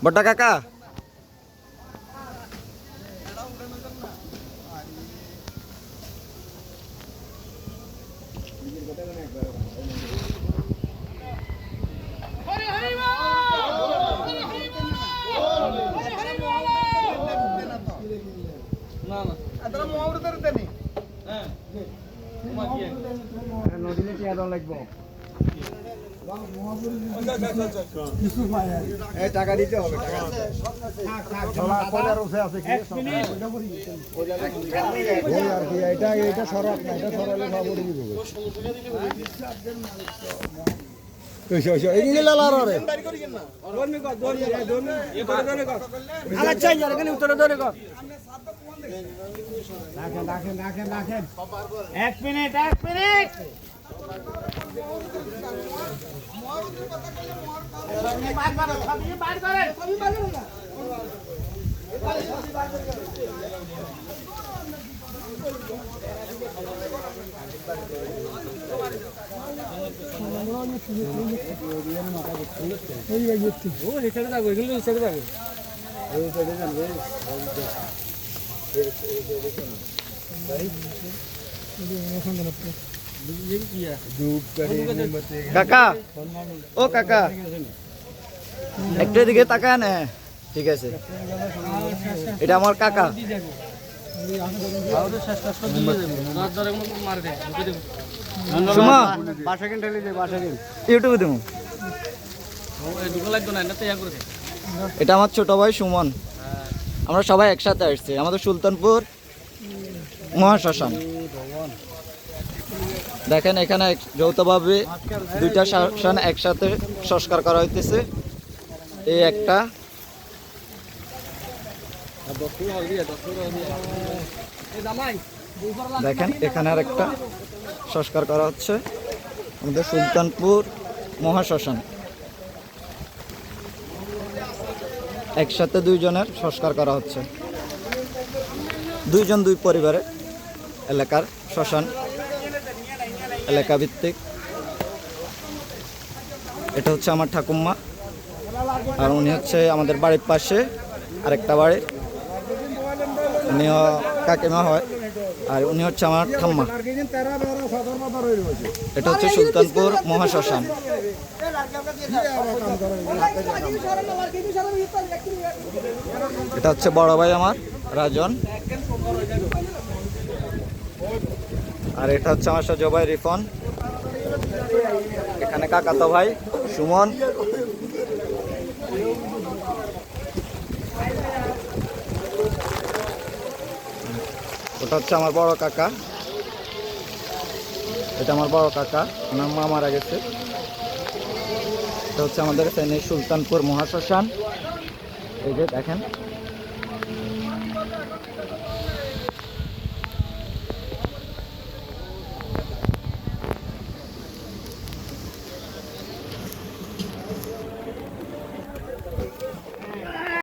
বড় কাকা নদীতে টিয়া দেওয়া লাগবো টাকা দিতে হবে এটা সরাব না এটা সরালে এক মিনিট কাকা ও কাকা একটু এদিকে তাকান ঠিক আছে এটা আমার কাকা ইউটিউবে দেবো এটা আমার ছোট ভাই সুমন আমরা সবাই একসাথে আসছি আমাদের সুলতানপুর মহাশ্মশান দেখেন এখানে যৌথভাবে দুইটা শ্মশান একসাথে সংস্কার করা হইতেছে এই একটা দেখেন এখানে আর একটা সংস্কার করা হচ্ছে আমাদের সুলতানপুর মহাশ্মশান একসাথে দুইজনের সংস্কার করা হচ্ছে দুইজন দুই পরিবারের এলাকার শ্মশান এলাকা ভিত্তিক এটা হচ্ছে আমার ঠাকুমা আর উনি হচ্ছে আমাদের বাড়ির পাশে আরেকটা বাড়ি উনিও কাকিমা হয় আর উনি হচ্ছে আমার ঠাম্মা এটা হচ্ছে সুলতানপুর মহাশ্মশান এটা হচ্ছে বড় ভাই আমার রাজন আর এটা হচ্ছে আমার সাথে ভাই রিফন এখানে কাকাতো ভাই সুমন ওটা হচ্ছে আমার বড় কাকা এটা আমার বড় কাকা ওনার মা মারা গেছে এটা হচ্ছে আমাদের সুলতানপুর মহাশ্মশান এই যে দেখেন